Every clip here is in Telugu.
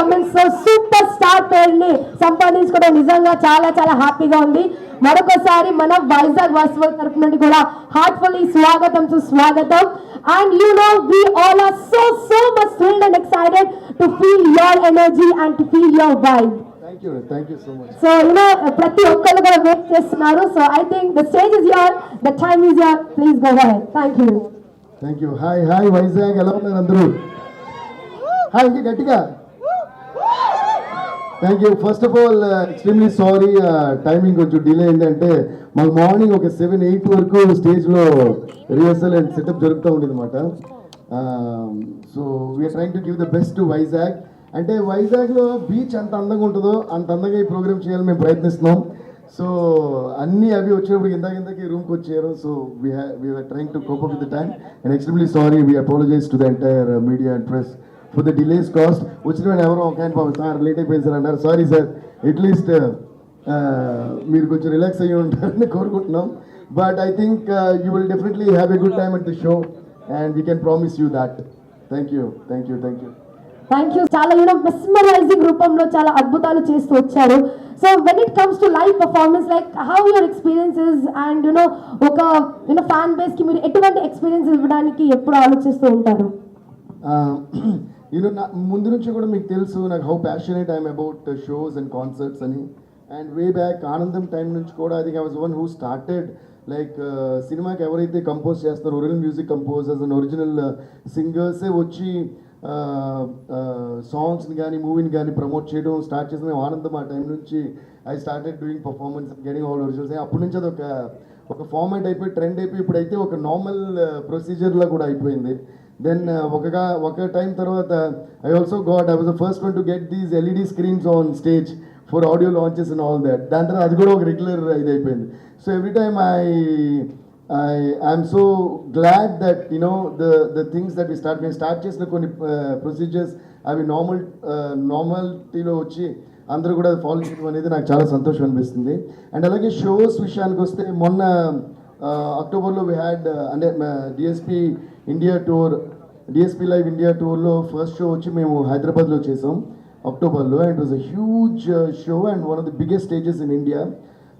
పర్ఫార్మెన్స్ సూపర్ స్టార్ పేరుని సంపాదించుకోవడం నిజంగా చాలా చాలా హ్యాపీగా ఉంది. మరొకసారి మన వైజాగ్ వాసుల తరపు నుండి కూడా హార్ట్ఫుల్లీ స్వాగతం. And you know, we all are so much thrilled and excited to feel your energy and to feel your vibe. Thank you so much. So you know, ప్రతి ఒక్కరు కూడా వెయిట్ చేస్తున్నారు. So I think the stage is yours, the time is yours. Please go ahead. Thank you. Hi Vizag, ఎలా ఉన్నారు అందరూ? హాయ్, ఇంకా గట్టిగా. Thank you. First of all extremely sorry, timing కొంచెం డిలే అయిందంటే మాకు మార్నింగ్ ఒక 7-8 వరకు స్టేజ్లో రిహర్సల్ అండ్ సెటప్ జరుగుతూ ఉండేది అనమాట. So we're trying to give the best to Vizag. అంటే వైజాగ్లో బీచ్ ఎంత అందంగా ఉంటుందో అంత అందంగా ఈ ప్రోగ్రామ్ చేయాలని మేము ప్రయత్నిస్తున్నాం. సో అన్నీ అవి వచ్చినప్పుడు ఇందాకి రూమ్కి వచ్చారు. So we're trying to cope up with the time and extremely sorry, we apologise to the entire media and press for the delays caused. వచ్చిన వాళ్ళు ఎవరో ఒక ఆయన సార్ లేట్ అయిపోయింది సార్ అన్నారు. సారీ సార్, అట్లీస్ట్ మీరు కొంచెం రిలాక్స్ అయ్యి ఉంటారని కోరుకుంటున్నాం. But I think you will definitely have a good time at the show and we can promise you that. Thank you. చాలా మెస్మరైజింగ్ రూపంలో చాలా అద్భుతాలు చేస్తూ వచ్చారు. So when it comes to live performance, like how your experiences and ఒక ఫ్యాన్ బేస్ కి మీరు ఎటువంటి ఎక్స్పీరియన్స్ ఇవ్వడానికి ఎప్పుడు ఆలోచిస్తూ ఉంటారు? నా ముందు నుంచి కూడా మీకు తెలుసు నాకు how passionate I'm about shows and concerts అని. And way back Anandam time నుంచి కూడా I think I was one who started like సినిమాకి ఎవరైతే కంపోజ్ చేస్తారో original music composers and original సింగర్సే వచ్చి సాంగ్స్ని కానీ మూవీని కానీ ప్రమోట్ చేయడం స్టార్ట్ చేసిన మేము ఆనందం. ఆ టైం నుంచి I started doing performance getting all originals. అప్పటి నుంచి అది ఒక ఫార్మాట్ అయిపోయి ట్రెండ్ అయిపోయి ఇప్పుడైతే ఒక నార్మల్ ప్రొసీజర్లో కూడా అయిపోయింది. దెన్ ఒక టైం తర్వాత I also I was the first one to get these LED screens on stage for audio launches and all that. దాని తర్వాత అది కూడా ఒక రెగ్యులర్ ఇది అయిపోయింది. So every time I'm so glad that the things that మేము స్టార్ట్ చేసిన కొన్ని ప్రొసీజర్స్ అవి నార్మాలిటీలో వచ్చి అందరూ కూడా ఫాలో చేయడం అనేది నాకు చాలా సంతోషం అనిపిస్తుంది. అండ్ అలాగే షోస్ విషయానికి వస్తే మొన్న అక్టోబర్లో వి హ్యాడ్ అంటే డిఎస్పీ లైవ్ ఇండియా టూర్లో ఫస్ట్ షో వచ్చి మేము హైదరాబాద్లో చేసాం అక్టోబర్లో. And it was a huge show and one of the biggest stages in India.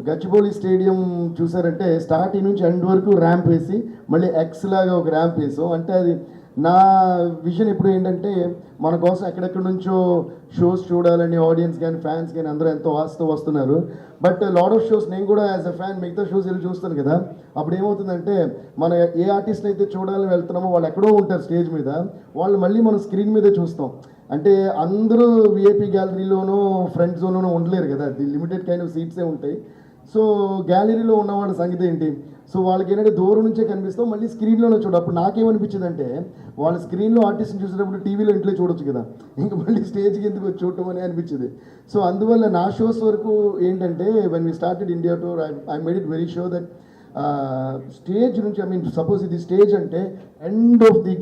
Gachibowli stadium చూసారంటే స్టార్టింగ్ నుంచి ఎండ్ వరకు ర్యాంప్ వేసి మళ్ళీ ఎక్స్ లాగా ఒక ర్యాంప్ వేసాం. అంటే అది నా విజన్ ఇప్పుడు ఏంటంటే మన కోసం ఎక్కడెక్కడి నుంచో షోస్ చూడాలని ఆడియన్స్ కానీ ఫ్యాన్స్ కానీ అందరూ ఎంతో ఆశతో వస్తున్నారు. బట్ లాట్ ఆఫ్ షోస్ నేను కూడా యాజ్ అ ఫ్యాన్ మిగతా షోస్ వెళ్ళి చూస్తాను కదా, అప్పుడు ఏమవుతుందంటే మన ఏ ఆర్టిస్ట్ అయితే చూడాలని వెళ్తున్నామో వాళ్ళు ఎక్కడో ఉంటారు స్టేజ్ మీద, వాళ్ళు మళ్ళీ మనం స్క్రీన్ మీదే చూస్తాం. అంటే అందరూ విఐపీ గ్యాలరీలోనూ ఫ్రంట్ జోన్లోనూ ఉండలేరు కదా, లిమిటెడ్ కైండ్ ఆఫ్ సీట్సే ఉంటాయి. సో గ్యాలరీలో ఉన్న వాళ్ళ సంగతి ఏంటి? సో వాళ్ళకి ఏంటంటే దూరం నుంచే కనిపిస్తాం, మళ్ళీ స్క్రీన్లోనే చూడ. అప్పుడు నాకేమనిపించింది అంటే వాళ్ళ స్క్రీన్లో ఆర్టిస్ట్ని చూసేటప్పుడు టీవీలో ఇంట్లో చూడొచ్చు కదా, ఇంకా మళ్ళీ స్టేజ్కి ఎందుకు వచ్చి చూడటం అని అనిపించింది. సో అందువల్ల నా షోస్ వరకు ఏంటంటే when we started India tour I made it very sure that stage నుంచి సపోజ్ ఇది స్టేజ్ అంటే end of the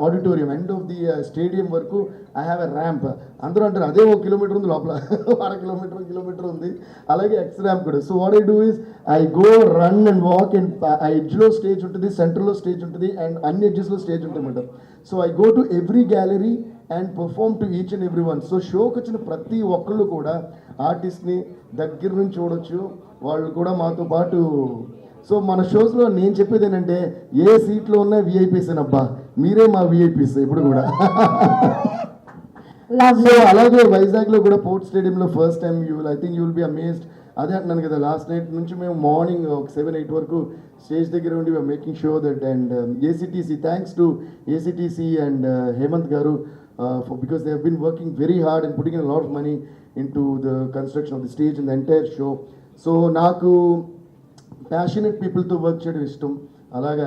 auditorium, end of the stadium వరకు ఐ హ్యావ్ ఎ ర్యాంప్. అందరూ అంటారు అదే 1 కిలోమీటర్ ఉంది లోపల, 1 కిలోమీటర్ ఉంది, అలాగే ఎక్స్ ర్యాంప్ కూడా. So what I do is I go run and walk and ఆ ఎడ్జ్లో స్టేజ్ ఉంటుంది, సెంటర్లో స్టేజ్ ఉంటుంది అండ్ అన్ని ఎడ్జెస్లో స్టేజ్ ఉంటాయన్నమాట. So I go to every gallery and perform to each and every one. So షోకి వచ్చిన ప్రతి ఒక్కళ్ళు కూడా ఆర్టిస్ట్ని దగ్గర నుంచి చూడొచ్చు, వాళ్ళు కూడా మాతో పాటు. సో మన షోస్లో నేను చెప్పేది ఏంటంటే ఏ సీట్లో ఉన్నా విఐపీస్ అబ్బా, మీరే మా విఐపీస్ ఇప్పుడు కూడా. సో అలాగే వైజాగ్లో కూడా పోర్ట్ స్టేడియంలో first time I think you will be amazed. అదే అంటున్నాను కదా, లాస్ట్ నైట్ నుంచి మేము మార్నింగ్ ఒక 7-8 వరకు స్టేజ్ దగ్గర ఉండి making show that. And ACTC, thanks to ACTC and Hemant garu because they have been working very hard and putting in a lot of money into the construction of the stage and the entire show. So నాకు ప్యాషనెట్ పీపుల్తో వర్క్ చేయడం ఇష్టం. అలాగే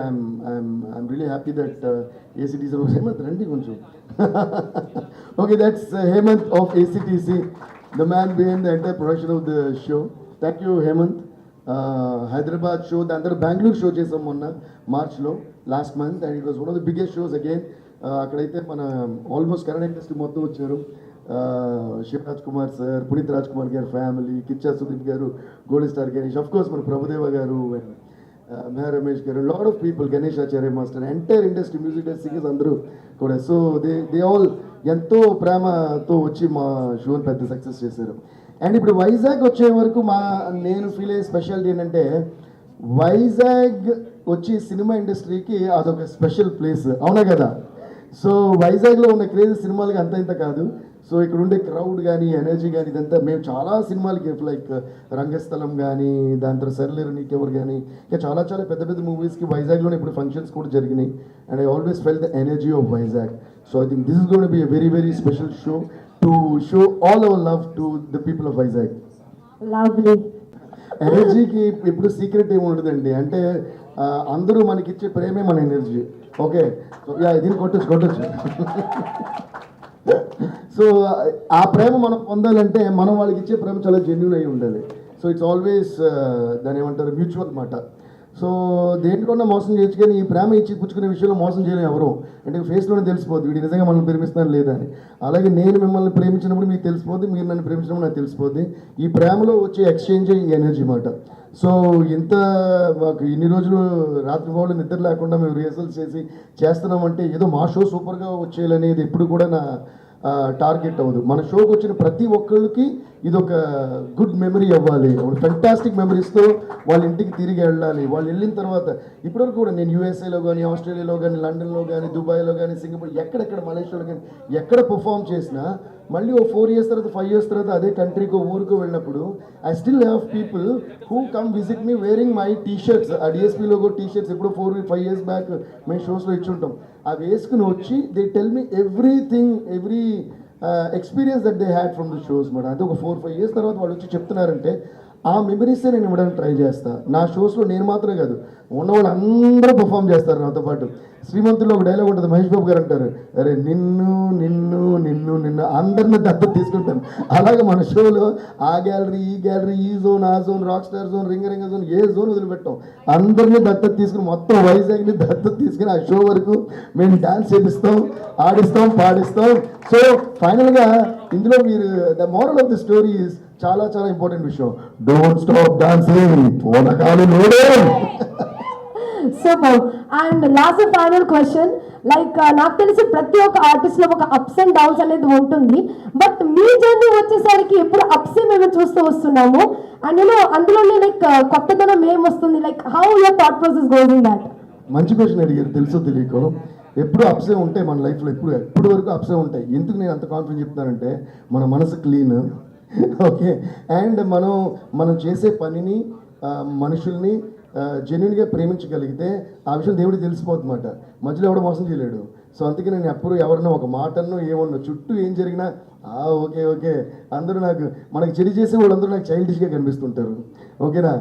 I'm really happy that ACTC Hemant రండి కొంచెం. Okay, that's Hemant of ACTC, the man behind the entire production of the show. Thank you Hemant. Hyderabad show, దాని తర్వాత బెంగళూరు షో చేసాం మొన్న మార్చ్లో last month and it was one of the biggest shows again. అక్కడైతే మన ఆల్మోస్ట్ కన్నడ ఇండస్ట్రీ మొత్తం వచ్చారు. శివరాజ్ కుమార్ సార్, పునీత్ రాజ్ కుమార్ గారు ఫ్యామిలీ, కిచ్చా సుదీప్ గారు, gold star Ganesh, of course మన ప్రభుదేవ గారు, మెహర్ రమేష్ గారు, lot of people, Ganesh Acharya master, entire industry, music director, singers అందరూ కూడా. సో దే ఆల్ ఎంతో ప్రేమతో వచ్చి మా షోని పెద్ద సక్సెస్ చేశారు. అండ్ ఇప్పుడు వైజాగ్ వచ్చే వరకు నేను ఫీల్ అయ్యే స్పెషాలిటీ ఏంటంటే, వైజాగ్ వచ్చి సినిమా ఇండస్ట్రీకి అదొక స్పెషల్ ప్లేస్, అవునా కదా? సో వైజాగ్లో ఉన్న క్రేజ్ సినిమాలకి అంత ఇంత కాదు. సో ఇక్కడ ఉండే క్రౌడ్ కానీ, ఎనర్జీ కానీ, ఇదంతా మేము చాలా సినిమాలకి లైక్ రంగస్థలం కానీ, దాని తర్వాత సర్లేరు నీకెవరు కానీ, ఇంకా చాలా చాలా పెద్ద పెద్ద మూవీస్కి వైజాగ్లోనే ఇప్పుడు ఫంక్షన్స్ కూడా జరిగినాయి. And I always fell the energy of Vizag. So I think this is gonna be a very very special show to show all our love to the people of Vizag. Lovely. ఎనర్జీకి ఇప్పుడు సీక్రెట్ ఏమి ఉండదండి, అంటే అందరూ మనకిచ్చే ప్రేమే మన ఎనర్జీ. ఓకే, సో యా దీన్ని కొట్టచ్చు. సో ఆ ప్రేమ మనం పొందాలంటే మనం వాళ్ళకి ఇచ్చే ప్రేమ చాలా జెన్యున్ అయి ఉండాలి. సో ఇట్స్ ఆల్వేస్ దాని ఏమంటారు, మ్యూచువల్ మాట. సో దేంట్లోనే మోసం చేయొచ్చు, కానీ ఈ ప్రేమ ఇచ్చి పుచ్చుకునే విషయంలో మోసం చేయలేము ఎవరు. అంటే ఫేస్లోనే తెలిసిపోద్ది వీడు నిజంగా మనల్ని ప్రేమిస్తున్నారు లేదా అని. అలాగే నేను మిమ్మల్ని ప్రేమించినప్పుడు మీకు తెలిసిపోద్ది, మీరు నన్ను ప్రేమించినప్పుడు నాకు తెలిసిపోద్ది. ఈ ప్రేమలో వచ్చే ఎక్స్చేంజ్ ఈ ఎనర్జీ మాట. సో ఇంత మాకు ఇన్ని రోజులు రాత్రి వాళ్ళు నిద్ర లేకుండా మేము రిహర్సల్స్ చేస్తున్నామంటే ఏదో మా షో సూపర్గా వచ్చేయాలనేది ఎప్పుడు కూడా నా టార్గెట్ అవ్వదు. మన షోకి వచ్చిన ప్రతి ఒక్కళ్ళకి ఇది ఒక గుడ్ మెమరీ అవ్వాలి, ఫెంటాస్టిక్ మెమరీస్తో వాళ్ళ ఇంటికి తిరిగి వెళ్ళాలి. వాళ్ళు వెళ్ళిన తర్వాత ఇప్పటివరకు కూడా నేను యూఎస్ఏలో కానీ, ఆస్ట్రేలియాలో కానీ, లండన్లో కానీ, దుబాయ్లో కానీ, సింగపూర్, ఎక్కడెక్కడ మలేషియాలో కానీ ఎక్కడ పర్ఫామ్ చేసినా మళ్ళీ ఓ 4 years తర్వాత 5 years తర్వాత అదే కంట్రీకో ఊరికో వెళ్ళినప్పుడు I still have people who come visit me wearing my T-shirts. ఆ డిఎస్పీ లోగో టీషర్ట్స్ ఎప్పుడు 4-5 years బ్యాక్ మేము షోస్లో ఇచ్చుంటాం. అవి వేసుకుని వచ్చి they tell me everything, every experience that they had from the shows మాట. అంటే ఒక 4-5 years తర్వాత వాళ్ళు వచ్చి చెప్తున్నారంటే ఆ మెమరీసే నేను ఇవ్వడానికి ట్రై చేస్తాను. నా షోస్లో నేను మాత్రమే కాదు, ఉన్నవాళ్ళు అందరూ పర్ఫామ్ చేస్తారు నాతో పాటు. శ్రీమంతుల్లో ఒక డైలాగ్ ఉంటుంది, మహేష్ బాబు గారు అంటారు, అరే నిన్ను నిన్ను నిన్ను నిన్ను అందరిని దత్తత తీసుకుంటాను. అలాగే మన షోలో ఆ గ్యాలరీ, ఈ గ్యాలరీ, ఈ జోన్, ఆ జోన్, రాక్ స్టార్ జోన్, రింగ జోన్, ఏ జోన్ వదిలిపెట్టాం, అందరినీ దత్తత తీసుకుని మొత్తం వైజాగ్ని దత్తత తీసుకుని ఆ షో వరకు మేము డాన్స్ చేపిస్తాం, ఆడిస్తాం, పాడిస్తాం. సో ఫైనల్గా ఇందులో మీరు the moral of the story is చాలా చాలా ఇంపార్టెంట్ విషయం, డోంట్ స్టాప్ డాన్సింగ్, పోనకాలు నోడే. Super. And last final question, like నాకు తెలిసి ప్రతి ఒక్క ఆర్టిస్ట్ లో ఒక అప్స్ అండ్ డౌన్స్ అనేది ఉంటుంది, బట్ మీ జర్నీ వచ్చేసరికి ఎప్పుడు అప్స్ మేము చూస్తూ వస్తున్నాము. అండ్ అందులోనే లైక్ కొత్తదనం ఏం వస్తుంది, like how your thought process goes in that? మంచి క్వశ్చన్ అడిగారు, తెలుసో తెలియకో. ఎప్పుడు అప్సే ఉంటాయి మన లైఫ్లో, ఎప్పుడు వరకు అప్సే ఉంటాయి. ఎందుకు నేను అంత కాన్ఫిడెంట్ చెప్తానంటే మన మనసు క్లీన్, ఓకే, అండ్ మనం చేసే పనిని, మనుషుల్ని జెన్యున్గా ప్రేమించగలిగితే ఆ విషయం దేవుడికి తెలిసిపోతుందన్నమాట. మధ్యలో ఎవడో మోసం చేయలేడు. సో అందుకే నేను ఎప్పుడు ఎవరన్నా ఒక మాటను ఏమన్నా చుట్టూ ఏం జరిగినా ఓకే ఓకే అందరూ మనకి చెడు చేసే వాళ్ళందరూ నాకు చైల్డిష్గా కనిపిస్తుంటారు, ఓకేనా.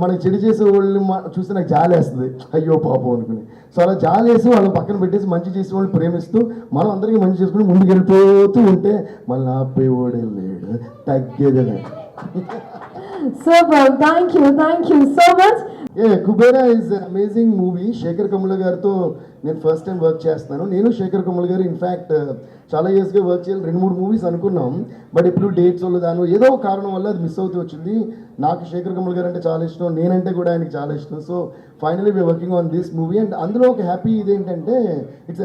మనకి చెడు చేసే వాళ్ళని చూస్తే నాకు జాలేస్తుంది, అయ్యో పాపం అనుకుని. సో అలా జాలేసి వాళ్ళని పక్కన పెట్టేసి మంచి చేసే వాళ్ళని ప్రేమిస్తూ మనం అందరికీ మంచి చేసుకుని ముందుకు వెళ్ళిపోతూ ఉంటే మళ్ళీ ఆపేవాడే లేడు, తగ్గేదే. Super, thank you so much. Kubera is amazing movie. Shekhar Kammula గారితో నేను ఫస్ట్ టైం వర్క్ చేస్తున్నాను. నేను శేఖర్ కమ్ముల గారు ఇన్ఫ్యాక్ట్ చాలా ఇయర్స్గా వర్క్ చేయాలి, 2-3 movies అనుకున్నాం. బట్ ఇప్పుడు డేట్స్ వల్ల దాని ఏదో ఒక కారణం వల్ల అది మిస్ అవుతూ వచ్చింది. నాకు శేఖర్ కమ్ముల గారు అంటే చాలా ఇష్టం, నేనంటే కూడా ఆయనకి చాలా ఇష్టం. So finally we're working on this movie. And అందులో ఒక హ్యాపీ ఇదేంటంటే it's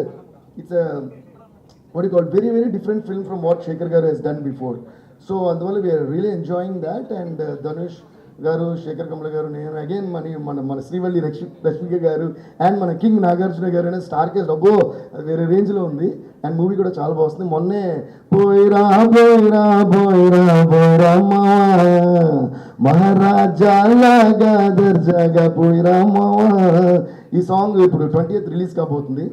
what you call very very different film from what Shekhar garu has done before. So అందువల్ల we are really enjoying that. And Dhanush గారు, శేఖర్ కమ్ముల గారు, నేను అగైన్ మన శ్రీవల్లి రష్మిక గారు అండ్ మన కింగ్ నాగార్జున గారు అనే స్టార్ కేస్ అబ్బో అది వేరే రేంజ్లో ఉంది. అండ్ మూవీ కూడా చాలా బాగుంది. మొన్నే పోయిరా పోయిరా పోయిరా పోయిరా మహారాజా లాగా దర్జాగా పోయిరా మావా, ఈ సాంగ్ ఇప్పుడు 20th రిలీజ్ కాబోతుంది.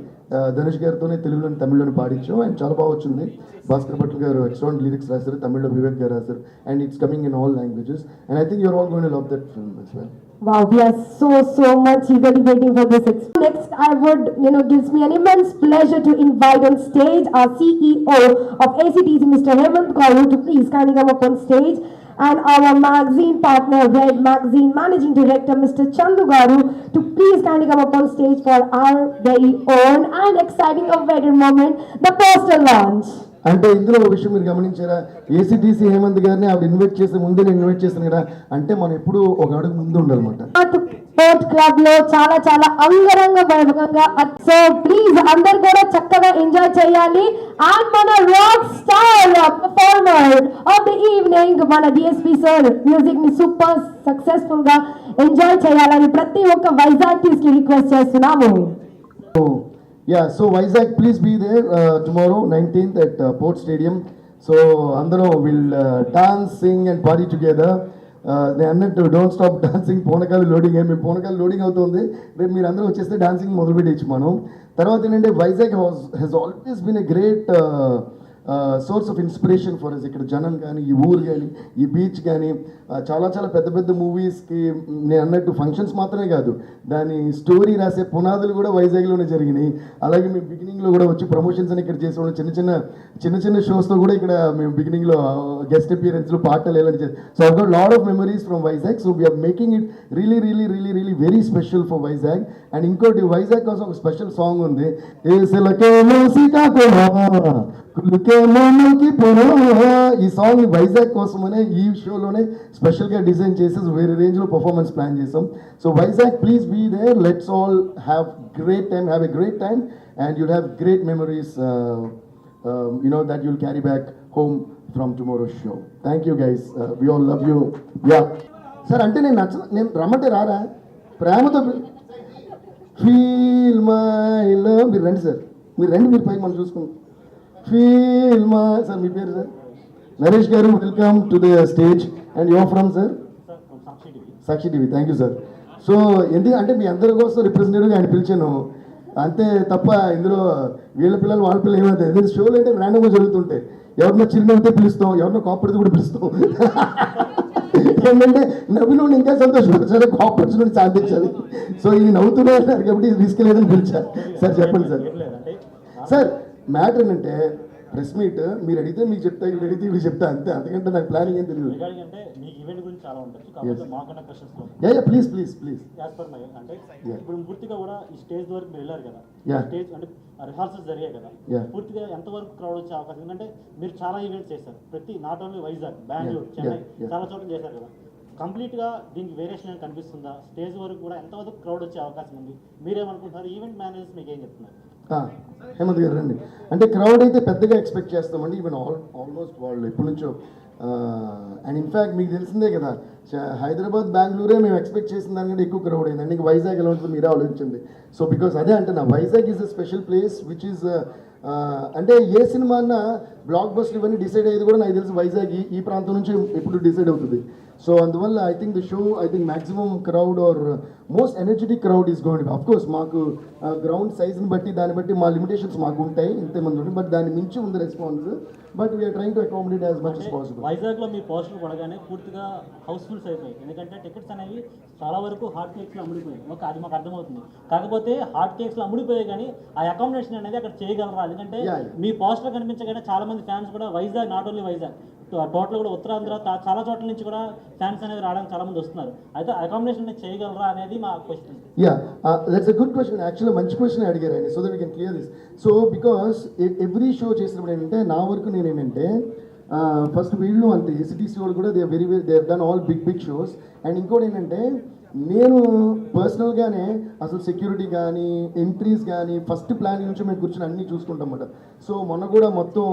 ధనుష్ గారితోనే తెలుగులోని తమిళ్లోని పాడించాం అండ్ చాలా బాగా వచ్చింది. భాస్కర్ భట్ గారు ఎక్స్ట్రాంట్ లిరిక్స్ రాశారు, తమిళ్లో వివేక్ గారు రాశారు. And it's coming in all languages and I think you're all going to love that film as well. Wow, we are so much eagerly waiting for this. Next, I would, gives me an immense pleasure to invite on stage our CEO of ACTC, Mr. Hemant Garu, to please kindly come up on stage. And our magazine partner, Red Magazine Managing Director, Mr. Chandu Garu, to please kindly come up on stage for our very own and exciting awaited moment, the poster launch. అంటే ఇందులో ఒక విషయం మీరు గమనించారా, ఏసీటీసీ హేమంత్ గారిని ఆవిడ ఇన్వైట్ చేసే ముందే నేను ఇన్వైట్ చేశాను కదా, అంటే మనం ఎప్పుడు ఒక అడుగు ముందు ఉండాలన్నమాట. స్పోర్ట్స్ క్లబ్ లో చాలా చాలా అంగరంగ వైభవంగా, సో ప్లీజ్ అందరు కూడా చక్కగా ఎంజాయ్ చేయాలి. అండ్ మన rock star performer of the evening మన డిఎస్పి సార్ మ్యూజిక్ ని సూపర్ సక్సెస్ఫుల్ గా ఎంజాయ్ చేయాలని ప్రతి ఒక్క వైజాగ్ కి రిక్వెస్ట్ చేస్తున్నాము. Yeah, so Vizag, please be there tomorrow 19th at Port Stadium. So అందరం will dance, sing and party together. నేను అన్నట్టు డోంట్ స్టాప్ డాన్సింగ్, పూనకాలు లోడింగ్ మేము పూనకాలు లోడింగ్ అవుతుంది. రేపు మీరు అందరూ వచ్చేస్తే డాన్సింగ్ మొదలు పెట్టచ్చు మనం. తర్వాత ఏంటంటే Vizag has always been a great source of inspiration for us. ఇక్కడ జనం కానీ, ఈ ఊరు కానీ, ఈ బీచ్ కానీ, చాలా చాలా పెద్ద పెద్ద మూవీస్కి నేను అన్నట్టు ఫంక్షన్స్ మాత్రమే కాదు, దాని స్టోరీ రాసే పునాదులు కూడా వైజాగ్లోనే జరిగినాయి. అలాగే మేము బిగినింగ్లో కూడా వచ్చి ప్రమోషన్స్ అని ఇక్కడ చేసేవాళ్ళం, చిన్న చిన్న షోస్తో కూడా ఇక్కడ మేము బిగినింగ్లో గెస్ట్ అపియరెన్స్లు పాటలు ఎలా చేస్తాం. So I got lot of memories from Vizag. So we're making it really very special for Vizag. And ఇంకోటి వైజాగ్ కోసం ఒక స్పెషల్ సాంగ్ ఉంది, ఈ సాంగ్ వైజాగ్ కోసమనే ఈ షోలోనే స్పెషల్గా డిజైన్ చేసి వేరే రేంజ్లో పర్ఫార్మెన్స్ ప్లాన్ చేసాం. So Vizag please be there, let's all have a great time and you'll have great memories that you'll carry back home from tomorrow's show. Thank you guys, we all love you. Yeah sir, అంటే నేను రమ్మంటే రారా, ప్రేమతో ఫీల్ మై లవ్. మీరు రండి సార్, మీరు పైకి మనం చూసుకుంటాం. ఫీల్ మై సార్, మీ పేరు సార్? నరేష్ గారు, welcome to the stage. And your from sir? Sakshi TV. Thank you sir. So ఎందుకంటే మీ అందరి కోసం రిప్రజెంటేటివ్గా ఆయన పిలిచాను అంతే తప్ప ఇందులో వీళ్ళ పిల్లలు వాళ్ళ పిల్లలు ఏమైతే ఎందుకంటే షోలు అంటే ర్యాండమ్గా జరుగుతుంటాయి. ఎవరినో చిరునవ్వుతే పిలుస్తాం, ఎవరినో కాపడితే కూడా పిలుస్తాం. ఏంటంటే నవ్వులు ఇంకా సంతోషపరచాలి, కాపర్స్ నుండి సాధించాలి. సో ఇది నవ్వుతున్నారు కాబట్టి ఇది తీసుకెళ్ళేదని పిలిచారు. సార్ చెప్పండి సార్. సార్ మ్యాటర్ ఏంటంటే ప్రెస్ మీట్ మీరు అడిగితే మీకు చెప్తా, ఇవి అడిగితే ఇవి చెప్తా అంతే, అంతకంటే నాకు ప్లానింగ్ ఏం తెలియదు. ప్లీజ్ అంటే ఇప్పుడు పూర్తిగా కూడా ఈ స్టేజ్ వరకు మీరు వెళ్ళారు కదా, స్టేజ్ అంటే రిహార్సల్స్ జరిగాయి కదా, పూర్తిగా ఎంతవరకు క్రౌడ్ వచ్చే అవకాశం? ఎందుకంటే మీరు చాలా ఈవెంట్స్ చేశారు, ప్రతి నాట్ ఓన్లీ వైజాగ్, బెంగళూరు, చెన్నై చాలా చోట్ల చేశారు కదా. కంప్లీట్గా దీనికి వేరియేషన్ ఏమైనా కనిపిస్తుందా? స్టేజ్ వరకు కూడా ఎంతవరకు క్రౌడ్ వచ్చే అవకాశం ఉంది? మీరేమనుకుంటున్నారు? ఈవెంట్ మేనేజర్స్ మీకు ఏం చెప్తున్నారు? హేమంత్ గారు రండి. అంటే క్రౌడ్ అయితే పెద్దగా ఎక్స్పెక్ట్ చేస్తామండి. ఈవెన్ ఆల్మోస్ట్ వాళ్ళు ఎప్పటి నుంచో అండ్ ఇన్ఫ్యాక్ట్ మీకు తెలిసిందే కదా, హైదరాబాద్, బెంగళూరే మేము ఎక్స్పెక్ట్ చేసిన దానికంటే ఎక్కువ క్రౌడ్ అయిందండి. ఇంకా వైజాగ్ ఎలా ఉంటుంది మీరే ఆలోచించండి. సో బికాస్ అదే అంటే నా Vizag is a special place which is అంటే ఏ సినిమా అన్న బ్లాక్ బస్టర్ ఇవన్నీ డిసైడ్ అయ్యేది కూడా నాకు తెలిసి వైజాగ్ ఈ ప్రాంతం నుంచి ఎప్పుడు డిసైడ్ అవుతుంది. సో అందువల్ల I think the show, I think maximum crowd or most energetic crowd is going. Of course మాకు గ్రౌండ్ సైజ్ని బట్టి దాన్ని బట్టి మా లిమిటేషన్స్ మాకు ఉంటాయి, ఇంతమంది ఉంటాయి, బట్ దాన్ని మించి ఉంది response. But we're trying to accommodate as much as possible. వైజాగ్లో మీ పోస్టులు పడగానే పూర్తిగా హౌస్ఫుల్స్ అయిపోయాయి, ఎందుకంటే టికెట్స్ అనేవి చాలా వరకు హాట్ కేక్స్లో అమ్ముడిపోయాయి. అది మాకు అర్థమవుతుంది. కాకపోతే హాట్ కేక్స్లో అమ్ముడిపోయాయి కానీ ఆ అకామిడేషన్ అనేది అక్కడ చేయగలరా? ఎందుకంటే మీ పోస్టులు కనిపించగానే చాలా మంది ఫ్యాన్స్ కూడా Vizag, not only Vizag, total కూడా ఉత్తరాంధ్ర చాలా చోట్ల నుంచి కూడా ఫ్యాన్స్ అనేది రావడానికి చాలా మంది వస్తున్నారు. అయితే అకామిడేషన్ చేయగలరా అనేది మా question. That's a good question. Actually మంచి క్వశ్చన్ అడిగారు ఆయన. So that we can clear this. So because every show చేసినప్పుడు ఏంటంటే నా వరకు నేనేంటంటే ఫస్ట్ వీళ్ళు అంతే ఏసీటీసీ వాళ్ళు కూడా they have done all big shows. And ఇంకోటి ఏంటంటే నేను పర్సనల్గానే అసలు సెక్యూరిటీ కానీ, ఎంట్రీస్ కానీ ఫస్ట్ ప్లానింగ్ నుంచి మేము కూర్చొని అన్నీ చూసుకుంటాం అన్నమాట. సో మొన్న కూడా మొత్తం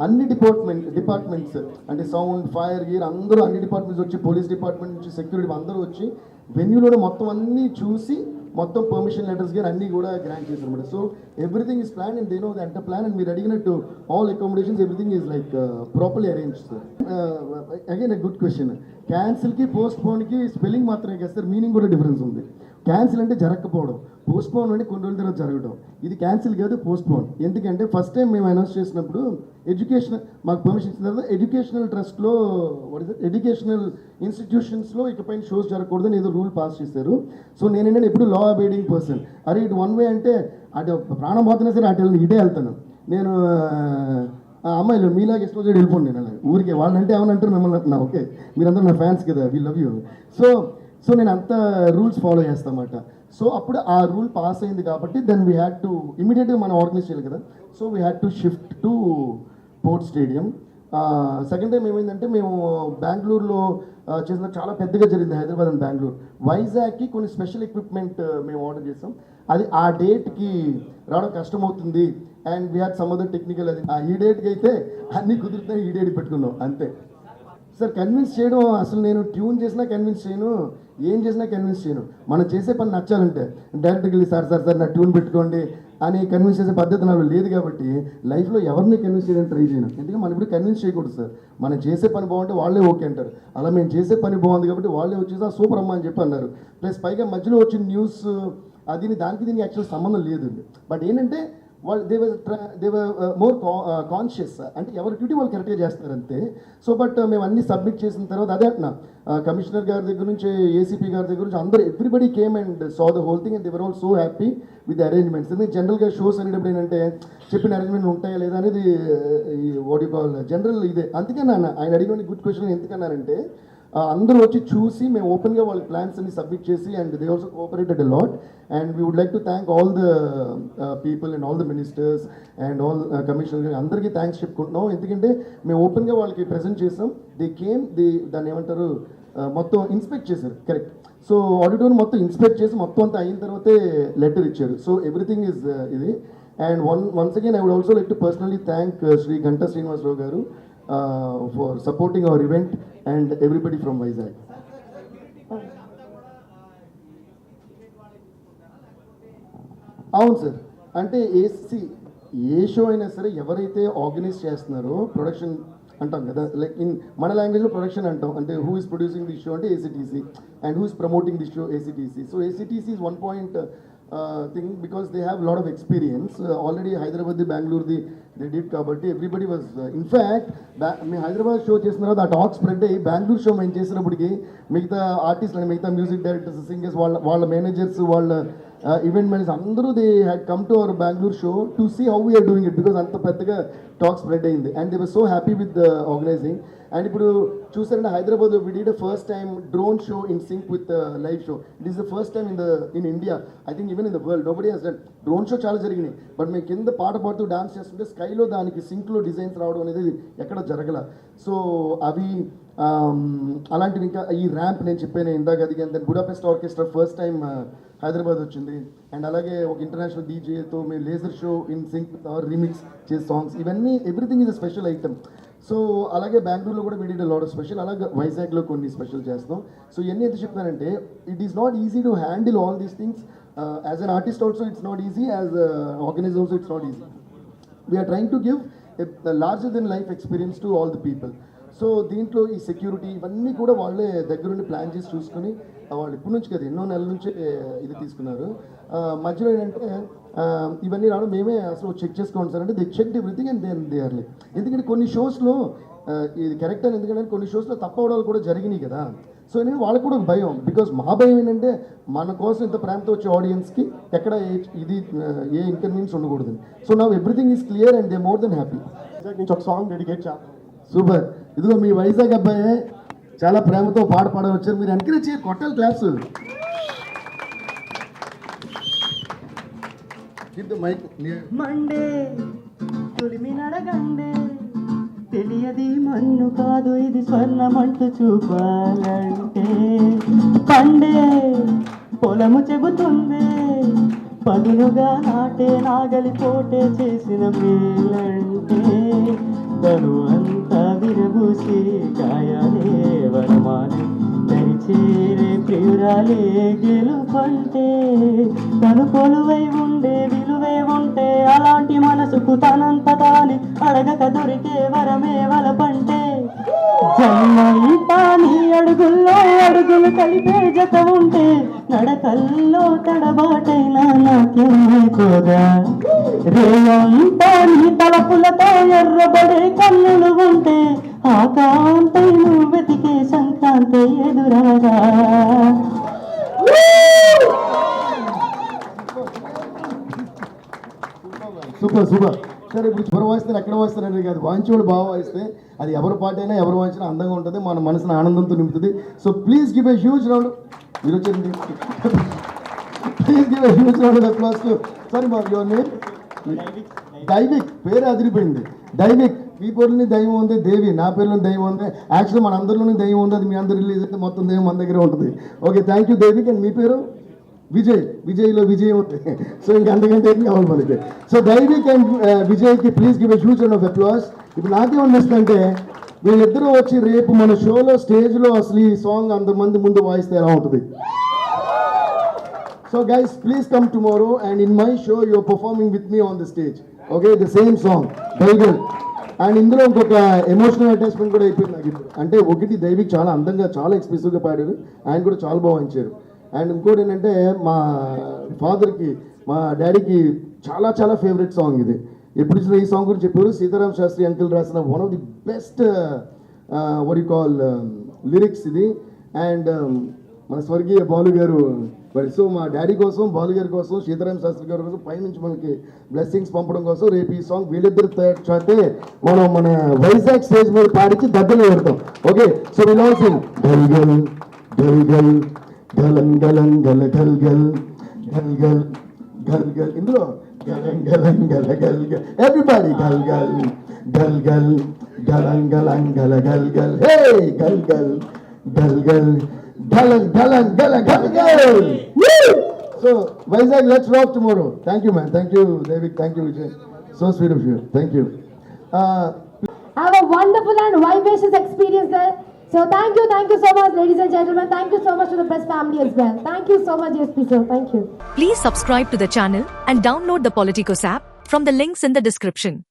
అన్ని డిపార్ట్మెంట్స్ అంటే సౌండ్, ఫైర్, గీర్ అందరూ అన్ని డిపార్ట్మెంట్స్ వచ్చి, పోలీస్ డిపార్ట్మెంట్ నుంచి సెక్యూరిటీ అందరూ వచ్చి వెన్యూలోనే మొత్తం అన్నీ చూసి మొత్తం పర్మిషన్ లెటర్స్ కానీ అన్నీ కూడా గ్రాంట్ చేశారు అనమాట. So everything is plan and they know the entire plan. And మీరు అడిగినట్టు all accommodations everything is like properly arrange sir. Again a good question. క్యాన్సిల్కి, పోస్ట్పోన్కి స్పెల్లింగ్ మాత్రమే కదా సార్, మీనింగ్ కూడా డిఫరెన్స్ ఉంది. క్యాన్సిల్ అంటే జరగకపోవడం, పోస్ట్పోన్ అంటే కొన్ని రోజుల తర్వాత జరగడం. ఇది క్యాన్సిల్ కాదు, పోస్ట్పోన్. ఎందుకంటే ఫస్ట్ టైం మేము అనౌన్స్ చేసినప్పుడు మాకు పర్మిషన్ ఇచ్చిన తర్వాత ఎడ్యుకేషనల్ ట్రస్ట్లో ఎడ్యుకేషనల్ ఇన్స్టిట్యూషన్స్లో ఇకపైన షోస్ జరగకూడదని ఏదో రూల్ పాస్ చేశారు. సో నేనేంటంటే ఎప్పుడు లా అబైడింగ్ పర్సన్. అరే ఇటు వన్ వే అంటే అటు ప్రాణం పోతున్నా సరే అటు ఇటే వెళ్తాను నేను. అమ్మాయిలు మీలాగా ఎక్స్పోజ్ చేయడం వెళ్ళిపోండి నేను అలాగే ఊరికే. వాళ్ళంటే ఏమని అంటారు, మిమ్మల్ని అంటున్నా. ఓకే మీరందరూ నా ఫ్యాన్స్ కదా, వీ లవ్ యూ. సో నేను అంత రూల్స్ ఫాలో చేస్తామన్నమాట. సో అప్పుడు ఆ రూల్ పాస్ అయింది కాబట్టి దెన్ వీ హ్యాడ్ టు ఇమీడియట్గా మనం ఆర్గనైజ్ చేయాలి కదా. So we had to shift to port stadium. Second time ఏమైందంటే మేము బెంగళూరులో చేసిన చాలా పెద్దగా జరిగింది, హైదరాబాద్ అండ్ బెంగళూరు. వైజాగ్కి కొన్ని స్పెషల్ ఎక్విప్మెంట్ మేము ఆర్డర్ చేసాం, అది ఆ డేట్కి రావడం కష్టమవుతుంది and we had some other technical, అది ఈ డేట్కి అయితే అన్నీ కుదురుతాయి, ఈ డేట్ పెట్టుకున్నాం అంతే. సార్ కన్విన్స్ చేయడం అసలు నేను ట్యూన్ చేసినా కన్విన్స్ చేయను, ఏం చేసినా కన్విన్స్ చేయను. మనం చేసే పని నచ్చాలంటే డైరెక్ట్గా వెళ్ళి సార్ సార్ సార్ నా ట్యూన్ పెట్టుకోండి అని కన్విన్స్ చేసే పద్ధతి నాకు లేదు కాబట్టి లైఫ్లో ఎవరిని కన్విన్స్ చేయడానికి ట్రై చేయను. ఎందుకంటే మనం ఇప్పుడు కన్విన్స్ చేయకూడదు సార్, మనం చేసే పని బాగుంటే వాళ్ళే ఓకే అంటారు. అలా మేము చేసే పని బాగుంది కాబట్టి వాళ్ళే వచ్చేసి సూపర్ అమ్మ అని చెప్పి అన్నారు. ప్లస్ పైగా మధ్యలో వచ్చిన న్యూస్ అది దానికి దీనికి యాక్చువల్ సంబంధం లేదు. బట్ ఏంటంటే వాళ్ళు దేవర్ మోర్ కాన్షియస్, అంటే ఎవరి డ్యూటీ వాళ్ళు కరెక్ట్గా చేస్తారు అంతే. సో బట్ మేము అన్ని సబ్మిట్ చేసిన తర్వాత అదే అంటున్నా, కమిషనర్ గారి దగ్గర నుంచి ఏసీపీ గారి దగ్గర నుంచి అందరూ everybody came and saw the whole thing and they were all so happy with the arrangements. ఎందుకంటే జనరల్గా షోస్ అనేటప్పుడు ఏంటంటే చెప్పిన అరేంజ్మెంట్ ఉంటాయా లేదా అనేది వాట్ యు కాల్ జనరల్ ఇదే. అందుకే ఆయన అడిగిన గుడ్ క్వశ్చన్ ఎందుకన్నారంటే అందరూ వచ్చి చూసి మేము ఓపెన్గా వాళ్ళ ప్లాన్స్ అన్ని సబ్మిట్ చేసి and they also cooperated a lot and we would like to thank all the people and all the ministers and all commissioner అందరికీ థ్యాంక్స్ చెప్పుకుంటున్నాం. ఎందుకంటే మేము ఓపెన్గా వాళ్ళకి ప్రజెంట్ చేసాం, దే కేమ్ దాన్ని ఏమంటారు మొత్తం ఇన్స్పెక్ట్ చేశారు, కరెక్ట్. సో ఆడిటోరియం మొత్తం ఇన్స్పెక్ట్ చేసి మొత్తం అంతా అయిన తర్వాతే లెటర్ ఇచ్చారు. సో ఎవ్రీథింగ్ ఈజ్ ఇది. And once again I would also like to personally thank Shri Ganta Srinivasa Rao garu for supporting our event and everybody from Vizag. అవును సార్, అంటే ఏ షో అయినా సరే ఎవరైతే ఆర్గనైజ్ చేస్తున్నారో ప్రొడక్షన్ అంటాం కదా, లైక్ ఇన్ మన లాంగ్వేజ్లో ప్రొడక్షన్ అంటాం, అంటే who is producing this show అంటే ACTC and who is promoting this show ACTC. So ACTC is 1 point thing because they have a lot of experience. Already Hyderabad, Bangalore, they did kabatti. Everybody was, in fact, me Hyderabad show chesina tarvata aa talk spread ayi Bangalore show మేము చేసినప్పటికి మిగతా ఆర్టిస్ట్ అండ్ మిగతా మ్యూజిక్ డైరెక్టర్స్, సింగర్స్, వాళ్ళ మేనేజర్స్, వాళ్ళ ఈవెంట్ మేనేజర్స్ అందరూ they had come to our Bengaluru show to see how we're doing it because అంత పెద్దగా టాక్ స్ప్రెడ్ అయింది and they were so happy with the organising. And ఇప్పుడు చూసారంటే Hyderabad we did first time drone show in sync with live show. It is the first time in India, I think even in the world nobody has done. Drone show చాలా జరిగినాయి, బట్ మేము కింద పాట పాడుతూ డాన్స్ చేస్తుంటే స్కైలో దానికి సింక్లో డిజైన్స్ రావడం అనేది ఎక్కడ జరగల. సో అవి అలాంటివి ఇంకా ఈ ర్యాంప్ నేను చెప్పాను ఇందాక, అది then Budapest orchestra first time Hyderabad వచ్చింది. అండ్ అలాగే ఒక ఇంటర్నేషనల్ డీజేతో మేము laser show in sync with our remix చేసే సాంగ్స్, ఇవన్నీ everything is a special item. So అలాగే బెంగళూరులో కూడా వీడి లాట్ ఆఫ్ స్పెషల్, అలాగే వైజాగ్లో కొన్ని స్పెషల్ చేస్తాం. సో ఇవన్నీ ఎంత చెప్తానంటే it is not easy to handle all these things. As an artist also it's not easy, as organiser also it's not easy. We're trying to give a larger than life experience to all the people. So దీంట్లో ఈ సెక్యూరిటీ ఇవన్నీ కూడా వాళ్ళే దగ్గరుండి ప్లాన్ చేసి చూసుకొని వాళ్ళు ఇప్పటి నుంచి కదా ఎన్నో నెలల నుంచే ఇది తీసుకున్నారు. మధ్యలో ఏంటంటే ఇవన్నీ రావడం మేమే అసలు చెక్ చేసుకోండి సార్ అంటే they check everything and then they are like, ఎందుకంటే కొన్ని షోస్లో ఇది కరెక్ట్ అని, ఎందుకంటే కొన్ని షోస్లో తప్పవడాలు కూడా జరిగినాయి కదా. సో నేను వాళ్ళకు కూడా భయం, బికాజ్ మా భయం ఏంటంటే మన కోసం ఇంత ప్రేమతో వచ్చే ఆడియన్స్కి ఎక్కడ ఇది ఏ ఇన్కన్వీనియన్స్ ఉండకూడదు. సో నా everything is clear and they more than happy. నుంచి ఒక సాంగ్ డెడికేట్ చేస్తాను. సూపర్. ఇదిగో మీ వైజాగ్ అబ్బాయి చాలా ప్రేమతో పాట వచ్చారు, మీరు ఎంకరేజ్ చేయాలి, కొట్టాలి క్లాస్. మండే తులిమి నడగండే తెలియది మన్ను కాదు ఇది స్వర్ణమంటూ చూపాలంటే పండే పొలము చెబుతుంది పదునుగా నాటే నాగలి పోటే చేసిన మేలంటే తను అంతా విరబూసి గాయాలే వరమాలి దరిచేరే ప్రియురాలే గెలుపంటే తను కొలువై ఉండే విలువై ఉంటే అలాంటి మనసుకు తనంత తాని అడగక దొరికే వరమే వలపంటే జన్మంతా నీ అడుగుల్లో అడుగులు కలిపే జత ఉంటే నడకల్లో తడబాటైనా నాకేమోదా రేయంతా నీ తలపులతో ఎర్రబడే కన్నులు ఉంటే ఆ కాంతై నువ్వు వెతికే సంక్రాంతి ఎదురాగా. Super super. సరే ఇప్పుడు ఎవరు వాయిస్తారు ఎక్కడ వాయిస్తారు అనేది కాదు, వాయించేవాడు బాగా వాయిస్తే అది ఎవరి పాట అయినా ఎవరు వాయించినా అందంగా ఉంటుంది, మన మనసును ఆనందంతో నింపుతుంది. So please give a huge round, మీరు వచ్చేది please give a huge round applause to sorry మా యువర్ నేమ్ డైవిక్, పేరు అదిరిపోయింది డైవిక్. మీ పేరులోని దైవం ఉంది, దేవి నా పేరులోని దైవం ఉంది. యాక్చువల్లీ మన అందరిలోని దైవం ఉంది, అది మీ అందరు రిలీజ్ అయితే మొత్తం దైవం మన దగ్గర ఉంటుంది. Okay, thank you Devik. And మీ పేరు విజయ్, విజయ్లో విజయ్ ఉంది. సో ఇంకా అంతకంటే ఏం కావాలి మనకి. సో దైవిక్ అండ్ విజయ్కి please give a huge round of applause. ఇప్పుడు నాకేమనిపిస్తుందంటే వీళ్ళిద్దరూ వచ్చి రేపు మన షోలో స్టేజ్లో అసలు ఈ సాంగ్ అంతమంది ముందు వాయిస్తే ఎలా ఉంటుంది. So guys, please come tomorrow and in my show you're performing with me on the stage. Okay, the same song, Daigal. And ఇందులో ఇంకొక ఎమోషనల్ అటాచ్మెంట్ కూడా అయిపోయింది నాకు ఇప్పుడు. అంటే ఒకటి దైవిక్ చాలా అందంగా చాలా ఎక్స్ప్రెసివ్గా పాడారు, ఆయన కూడా చాలా బాగుంచారు. అండ్ ఇంకోటి ఏంటంటే మా ఫాదర్కి మా డాడీకి చాలా చాలా ఫేవరెట్ సాంగ్ ఇది. ఎప్పుడు ఇచ్చిన ఈ సాంగ్ గురించి చెప్పారు, సీతారాం శాస్త్రి అంకుల్ రాసిన one of the best what you call lyrics ఇది. అండ్ మన స్వర్గీయ బాలు గారు మరి సో మా డాడీ కోసం, బాలు గారి కోసం, సీతారాం శాస్త్రి గారి కోసం పైనుంచి మనకి బ్లెస్సింగ్స్ పంపడం కోసం రేపు ఈ సాంగ్ వీళ్ళిద్దరు చేస్తే మనం మన వైజాగ్ స్టేజ్ మీద పాడించి దగ్గర పెడతాం. Okay, so will all Singh గల్ గల్ గల్ గల్ గలం గలం గల గల్ గల్ గల్ గల్ గల్ గల్. ఇందులో గలం గలం గల గల్ గల్, ఎవ్రీబడి గల్ గల్ గల్ గల్ గలం గలం గల గల్ గల్, హే గల్ గల్ గల్ గల్ galan galan galan galan. So Vizag, let's rock tomorrow. Thank you man, thank you David, thank you Vijay, so sweet of you, thank you. Have a wonderful and vivacious experience there. So thank you so much ladies and gentlemen. Thank you so much to the press family as well. Thank you so much SP sir, thank you. Please subscribe to the channel and download the Politicos app from the links in the description.